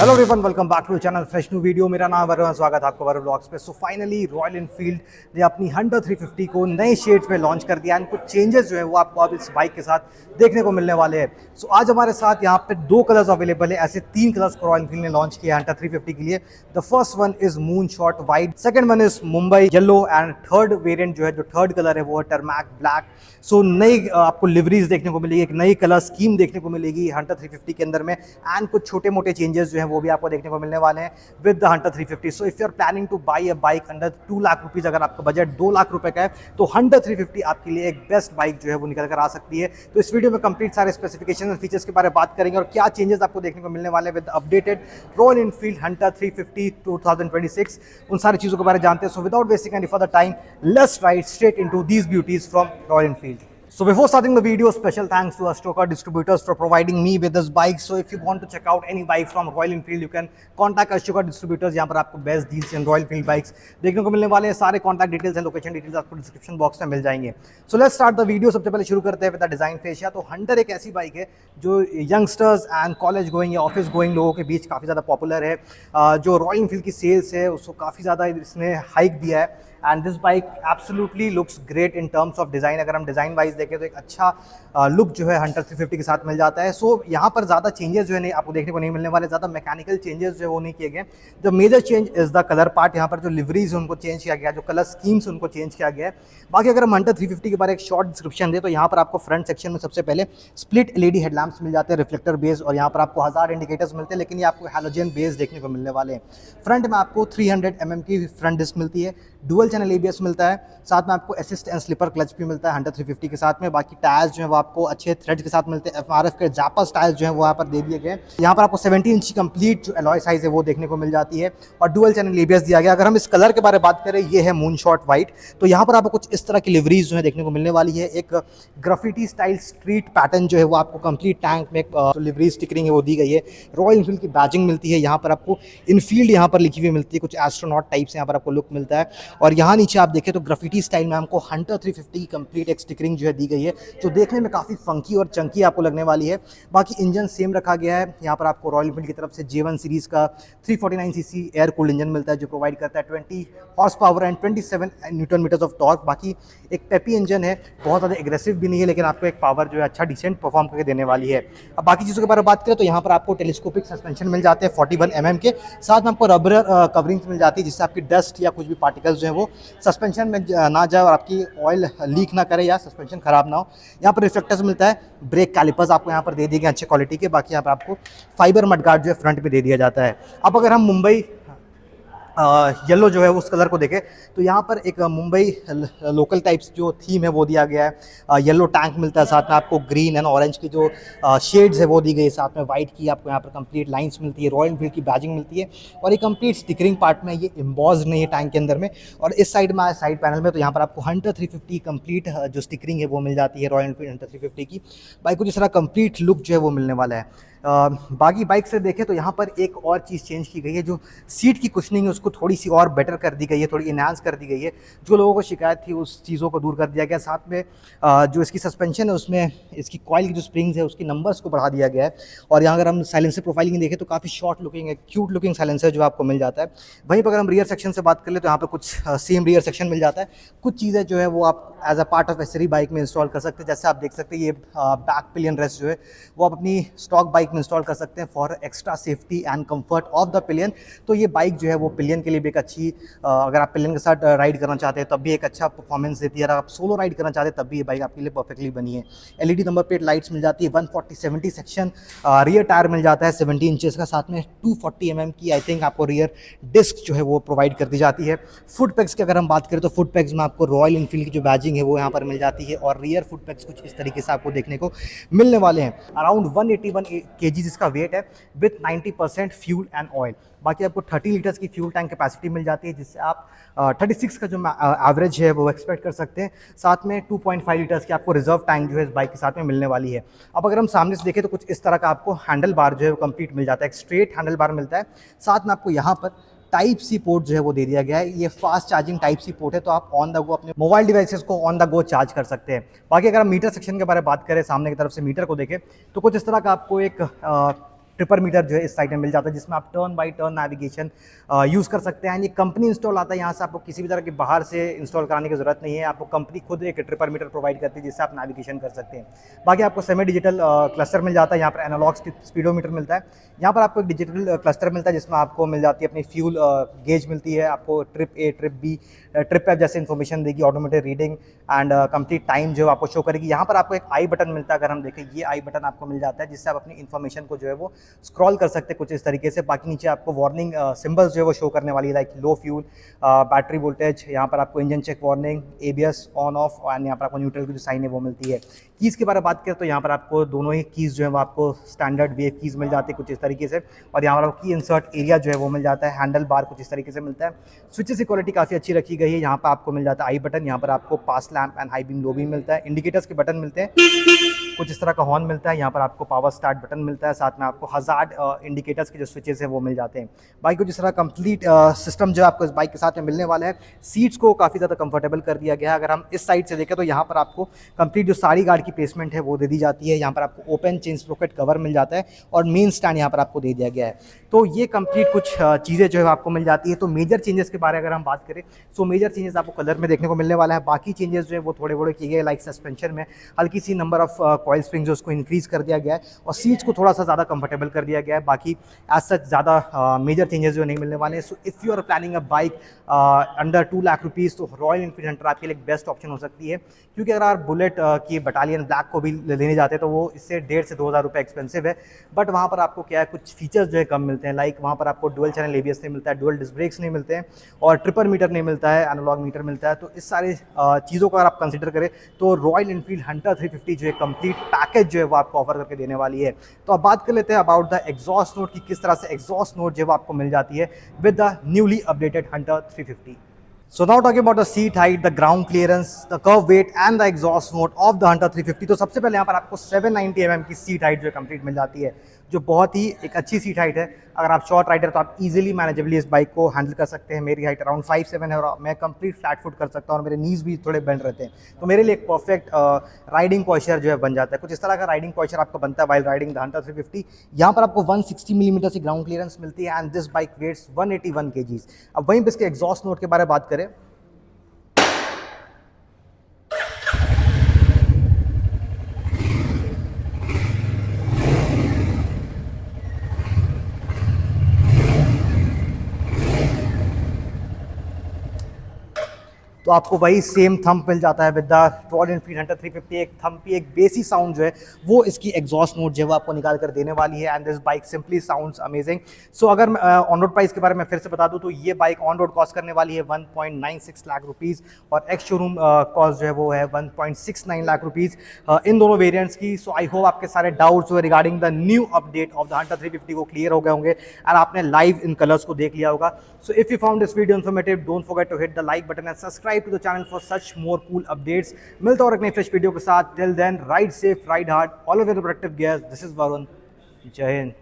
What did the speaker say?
Hello everyone, welcome back to channel fresh new video. मेरा नाम वरुण, स्वागत है आपको वरुण ब्लॉग्स पे। सो फाइनली रॉयल एनफील्ड ने अपनी हंटर 350 को नए शेड्स में लॉन्च कर दिया एंड कुछ चेंजेस जो है वो आपको अब इस बाइक के साथ देखने को मिलने वाले हैं। सो आज हमारे साथ यहाँ पे दो कलर्स अवेलेबल है। ऐसे तीन कलर्स को रॉयल एनफील्ड ने लॉन्च किया हंटर 350 के लिए। The first one is moon shot white, second one is Mumbai yellow and third variant जो है, जो थर्ड कलर है वो है टर्मैक ब्लैक। सो नई आपको लिवरीज देखने को मिलेगी, एक नई कलर स्कीम देखने को मिलेगी हंटर 350 के अंदर में एंड कुछ छोटे मोटे चेंजेस जो है वो भी आपको देखने को मिलने वाले हैं with the Hunter 350। So if you are planning to buy a bike under 2 lakh rupees, अगर आपका बजट 2 लाख रुपए का है तो हंटर 350 आपके लिए एक बेस्ट बाइक जो है वो निकल कर आ सकती है। तो इस वीडियो में कंप्लीट सारे स्पेसिफिकेशन और फीचर्स के बारे में बात करेंगे और क्या चेंजेस आपको देखने को मिलने वाले हैं with updated royal Enfield Hunter 350 2026, उन सारी चीजों के बारे में जानते हैं। So without wasting any further time, let's ride straight into these beauties from Royal Enfield. So before starting the video, special thanks to Ashoka Distributors for providing me with this bike. So if you want to check out any bike from Royal Enfield, you can contact Ashoka Distributors. यहाँ पर आपको best deals in royal Enfield bikes देखने को मिलने वाले हैं। सारे contact details and location details आपको डिस्क्रिप्शन बॉक्स में मिल जाएंगे। So let's start the video. सबसे पहले शुरू करते हैं विद द डिजाइन फेशिया। तो हंटर एक ऐसी बाइक है जो यंगस्टर्स एंड कॉलेज गोइंग या ऑफिस गोइंग लोगों के बीच काफ़ी ज़्यादा पॉपुलर है। जो रॉयल एनफील्ड की सेल्स है उसको काफ़ी ज़्यादा इसने हाइक दिया है and this bike absolutely looks great in terms of design. अगर हम डिज़ाइन वाइज देखें तो एक अच्छा लुक जो है हंटर 350 के साथ मिल जाता है। सो यहाँ पर ज़्यादा चेंजेस जो है नहीं आपको देखने को नहीं मिलने वाले, ज़्यादा मैकेनिकल चेंजेस जो है वो नहीं किए गए। The major change is the colour part. यहाँ पर जो लिवरीज उनको चेंज किया गया, जो कलर स्कीम्स उनको चेंज किया गया है। बाकी अगर हम हंटर 350 के बारे में एक शॉर्ट डिस्क्रिप्शन दे तो यहाँ पर आपको फ्रंट सेक्शन में सबसे पहले स्प्लिट एलईडी हेडलैम्प्स मिल जाते हैं रिफ्लेक्टर बेस, और यहाँ पर आपको 1000 इंडिकेटर्स मिलते हैं, लेकिन ये आपको हैलोजन बेस देखने को मिलने वाले हैं। फ्रंट में आपको 300 mm की फ्रंट डिस्क मिलती है, डुअल चैनल एबीएस मिलता है, साथ में आपको असिस्ट एंड स्लिपर क्लच भी मिलता है हंटर 350 के साथ में। बाकी टायर्स जो है वो आपको अच्छे थ्रेड के साथ मिलते हैं। एफआरएफ के जापास टायर्स जो है वो यहाँ पर दे दिए गए। यहाँ पर आपको 17 इंच की कंप्लीट जो एलॉय साइज है वो देखने को मिल जाती है और डुअल चैनल एबीएस दिया गया। अगर हम इस कलर के बारे में बात करें, ये है मून शॉट वाइट। तो यहाँ पर आपको कुछ इस तरह की लिवरीज जो है देखने को मिलने वाली है। एक ग्राफिटी स्टाइल स्ट्रीट पैटर्न जो है वो आपको कंप्लीट टैंक में लिवरी स्टिकरिंग है वो दी गई है। रॉयल एनफील्ड की बैजिंग मिलती है। यहाँ पर आपको इनफील्ड यहाँ पर लिखी हुई मिलती है, कुछ एस्ट्रोनॉट टाइप से यहाँ पर आपको लुक मिलता है। और यहाँ नीचे आप देखें तो ग्राफिटी स्टाइल में हमको हंटर 350 की कंप्लीट एक स्टिकरिंग जो है दी गई है, जो देखने में काफ़ी फंकी और चंकी आपको लगने वाली है। बाकी इंजन सेम रखा गया है। यहाँ पर आपको रॉयल एनफील्ड की तरफ से J1 सीरीज़ का 349 सीसी एयर कूल्ड इंजन मिलता है, जो प्रोवाइड करता है 20 horse power and 27 newton metres of torque. बाकी एक पेपी इंजन है, बहुत ज़्यादा एग्रेसिव भी नहीं है, लेकिन आपको एक पावर जो है अच्छा डिसेंट परफॉर्म करके देने वाली है। अब बाकी चीज़ों के बारे में बात करें तो यहाँ पर आपको टेलीस्कोपिक सस्पेंशन मिल जाते हैं 41 mm के, साथ में आपको रबर कवरिंग्स मिल जाती है जिससे आपकी डस्ट या कुछ भी पार्टिकल्स जो है वो सस्पेंशन में ना जाए और आपकी ऑयल लीक ना करे या सस्पेंशन खराब ना हो। यहाँ पर रिफ्लेक्टर्स मिलता है, ब्रेक कैलिपर्स आपको यहाँ पर दे दिए गए अच्छे क्वालिटी के। बाकी यहाँ पर आपको फाइबर मडगार्ड जो है फ्रंट में दे दिया जाता है। अब अगर हम मुंबई येलो जो है उस कलर को देखें तो यहाँ पर एक मुंबई लोकल टाइप्स जो थीम है वो दिया गया है। येलो टैंक मिलता है, साथ में आपको ग्रीन एंड ऑरेंज की जो शेड्स है वो दी गई है, साथ में वाइट की आपको यहाँ पर कंप्लीट लाइंस मिलती है, रॉयल एनफील्ड की बैजिंग मिलती है। और ये कंप्लीट स्टिकरिंग पार्ट में ये एम्बॉस्ड नहीं है टैंक के अंदर में। और इस साइड में साइड पैनल में तो यहाँ पर आपको हंटर 350 कंप्लीट जो स्टिकरिंग है वो मिल जाती है रॉयल एनफील्ड हंटर 350 की। बाइक को जिस तरह कंप्लीट लुक जो है वो मिलने वाला है। बाकी बाइक से देखें तो यहाँ पर एक और चीज़ चेंज की गई है, जो सीट की कुशनिंग है उसको थोड़ी सी और बेटर कर दी गई है, थोड़ी इन्हांस कर दी गई है। जो लोगों को शिकायत थी उस चीज़ों को दूर कर दिया गया। साथ में जो इसकी सस्पेंशन है उसमें इसकी कॉइल की जो स्प्रिंग्स है उसकी नंबर्स को बढ़ा दिया गया है। और यहाँ अगर हम साइलेंसर प्रोफाइलिंग देखें तो काफ़ी शॉर्ट लुकिंग है, क्यूट लुकिंग साइलेंसर जो आपको मिल जाता है। वहीं पर अगर हम रियर सेक्शन से बात कर ले तो यहाँ पर कुछ सेम रियर सेक्शन मिल जाता है। कुछ चीज़ें जो है वो आप as a part of accessory bike में इंस्टॉल कर सकते हैं। जैसे आप देख सकते हैं ये बैक पिलियन रेस्ट जो है वो आप अपनी स्टॉक बाइक में इंस्टॉल कर सकते हैं for extra safety and comfort of the pillion. तो ये बाइक जो है वो पिलियन के लिए भी एक अच्छी, अगर आप पिलियन के साथ राइड करना चाहते हैं तब भी एक अच्छा परफॉर्मेंस देती है। अगर आप सोलो राइड करना चाहते हैं तब भी ये बाइक आपके लिए परफेक्टली बनी है। एलईडी नंबर प्लेट लाइट्स मिल जाती है, 140/70 सेक्शन रियर टायर मिल जाता है 70 इंचेस का, साथ में 240 mm की आई थिंक आपको रियर डिस्क जो है वो प्रोवाइड कर दी जाती है। फुट पैक्स की अगर हम बात करें तो फुट पैक्स में आपको रॉयल एनफील्ड की जो बैजिंग है वो यहाँ पर मिल जाती है और रियर फुट पैक्स कुछ इस तरीके से आपको देखने को मिलने वाले हैं। अराउंड 181 kg इसका वेट है विथ 90% फ्यूल एंड ऑयल। बाकी आपको 30 लीटर्स की फ्यूल टैंक कैपेसिटी मिल जाती है, जिससे आप 36 का जो एवरेज है वो एक्सपेक्ट कर सकते हैं। साथ में 2.5 लीटर्स की आपको रिजर्व टैंक जो है इस बाइक के साथ में मिलने वाली है। अब अगर हम सामने से देखें तो कुछ इस तरह का आपको हैंडल बार जो है वो कंप्लीट मिल जाता है, एक स्ट्रेट हैंडल बार मिलता है। साथ में आपको यहाँ पर टाइप सी पोर्ट जो है वो दे दिया गया है। ये fast charging type C port है, तो आप ऑन द गो अपने मोबाइल डिवाइसेस को ऑन द गो चार्ज कर सकते हैं। बाकी अगर हम मीटर सेक्शन के बारे में बात करें, सामने की तरफ से मीटर को देखें तो कुछ इस तरह का आपको एक ट्रिपर मीटर जो है इस साइड में मिल जाता है, जिसमें आप turn by turn navigation use कर सकते हैं। ये कंपनी इंस्टॉल आता है, यहाँ से आपको किसी भी तरह के बाहर से इंस्टॉल कराने की जरूरत नहीं है। आपको कंपनी खुद एक ट्रिपर मीटर प्रोवाइड करती है जिससे आप नेविगेशन कर सकते हैं। बाकी आपको सेमी डिजिटल क्लस्टर मिल जाता है, यहाँ पर एनालॉग स्पीडोमीटर मिलता है। यहाँ पर आपको एक डिजिटल क्लस्टर मिलता है जिसमें आपको मिल जाती है अपनी फ्यूल गेज मिलती है, आपको trip A, trip B, trip F जैसे इन्फॉर्मेशन देगी, automated reading and complete time जो आपको शो करेगी। यहाँ पर आपको एक आई बटन मिलता है, अगर हम देखें ये आई बटन आपको मिल जाता है जिससे आप अपनी इन्फॉर्मेशन को जो है वो स्क्रॉल कर सकते हैं कुछ इस तरीके से। बाकी नीचे आपको वार्निंग सिंबल्स जो है वो शो करने वाली है, like low fuel, battery voltage, यहाँ पर आपको engine check warning, ABS on off, and यहाँ पर आपको न्यूट्रल की जो साइन है वो मिलती है। कीज़ के बारे में बात करें तो यहाँ पर आपको दोनों ही कीज़ जो है वो आपको स्टैंडर्ड वेव कीज़ मिल जाती है कुछ इस तरीके से, और यहाँ पर आपको की इंसर्ट एरिया जो है वो मिल जाता है, हैंडल बार कुछ इस तरीके से मिलता है। स्विचेस की क्वालिटी काफ़ी अच्छी रखी गई है। यहाँ पर आपको मिल जाता है आई बटन, यहाँ पर आपको pass lamp and high beam low beam मिलता है, इंडिकेटर्स के बटन मिलते हैं, कुछ इस तरह का हॉर्न मिलता है, यहाँ पर आपको पावर स्टार्ट बटन मिलता है, साथ में आपको हज़ार्ड इंडिकेटर्स के जो स्विचेस हैं वो मिल जाते हैं। बाइक को जिस तरह कंप्लीट सिस्टम जो आपको इस बाइक के साथ में मिलने वाला है, सीट्स को काफ़ी ज़्यादा कंफर्टेबल कर दिया गया है। अगर हम इस साइड से देखें तो यहाँ पर आपको कंप्लीट जो सारी गार्ड की प्लेसमेंट है वो दे दी जाती है। यहाँ पर आपको ओपन चेन स्प्रोकेट कवर मिल जाता है और मेन स्टैंड यहाँ पर आपको दे दिया गया है। तो ये कंप्लीट कुछ चीज़ें जो है आपको मिल जाती है। तो मेजर चेंजेस के बारे में अगर हम बात करें, सो मेजर चेंजेस आपको कलर में देखने को मिलने वाला है। बाकी चेंजेस जो है वो थोड़े बड़े किए गए, लाइक सस्पेंशन में हल्की सी नंबर ऑफ कॉइल स्प्रिंग्स जो उसको इंक्रीज़ कर दिया गया है और सीट्स को थोड़ा सा ज़्यादा कंफर्टेबल कर दिया गया है। बाकी एज सच ज़्यादा मेजर चेंजेस जो नहीं मिलने वाले हैं। So if you are planning a bike under 2 lakh rupees तो रॉयल एनफील्ड हंटर आपके लिए एक बेस्ट ऑप्शन हो सकती है, क्योंकि अगर आप बुलेट की बटालियन ब्लैक को भी लेने जाते हैं तो वो इससे 1,500 से 2,000 रुपये एक्सपेंसिव है। बट वहाँ पर आपको क्या है, कुछ फीचर्स जो है कम मिलते हैं, लाइक वहाँ पर आपको डुअल चैनल एबीएस नहीं मिलता है, डुअल डिस्क ब्रेक्स नहीं मिलते हैं और ट्रिपर मीटर नहीं मिलता है, एनालॉग मीटर मिलता है। तो इस सारे चीज़ों को अगर आप कंसिडर करें तो रॉयल एनफील्ड हंटर 350 जो है कंप्लीट पैकेज जो है वो आपको ऑफर करके देने वाली है। तो अब बात कर लेते हैं अबाउट द एग्जॉस्ट नोट की, किस तरह से एग्जॉस्ट नोट जो है वो आपको मिल जाती है with the newly updated Hunter 350। So now talking about the seat height, the ground clearance, the curve weight and the exhaust note of the Hunter 350। तो सबसे पहले यहाँ पर आपको 790 mm की सीट हाइट जो है कंप्लीट मिल जाती है, जो बहुत ही एक अच्छी सीट हाइट है। अगर आप शॉर्ट राइडर तो आप इजीली मैनेजेबली इस बाइक को हैंडल कर सकते हैं। मेरी हाइट अराउंड 5'7" है और मैं कंप्लीट फ्लैट फुट कर सकता हूँ और मेरे नीज भी थोड़े बेंड रहते हैं, तो मेरे लिए एक परफेक्ट राइडिंग पॉस्चर जो है बन जाता है। कुछ इस तरह का राइडिंग पॉस्चर आपको बनता है वाइल राइडिंग द हंटर 350। यहाँ पर आपको 160 मिलीमीटर की ग्राउंड क्लियरेंस मिलती है and this bike weighs 181 kgs। अब वहीं पर इसके एग्जॉस्ट नोट के बारे में बात करें तो आपको वही सेम थंप मिल जाता है with the royal Enfield Hunter 350। एक थंपी एक बेसी साउंड जो है वो इसकी एग्जॉस्ट नोट जो है वो आपको निकाल कर देने वाली है and this bike simply sounds amazing. So अगर ऑन रोड प्राइस के बारे में फिर से बता दूं तो ये बाइक ऑन रोड कॉस्ट करने वाली है 1.96 लाख रुपीज़ और एक्स शोरूम कॉस्ट जो है वो है 1.69 लाख रुपीज़ इन दोनों वेरियंट्स की। सो आई होप आपके सारे डाउट्स जो है regarding the new update of the Hunter 350 को क्लियर हो गए होंगे एंड आपने लाइव इन कलर्स को देख लिया होगा। So if you found this video informative, don't forget to hit the like button and subscribe to the channel for such more cool updates. मिलता हूं एक नई फ्रेश वीडियो के साथ। Till then ride safe, ride hard, always protective gears. This is Varun, Jai Hind.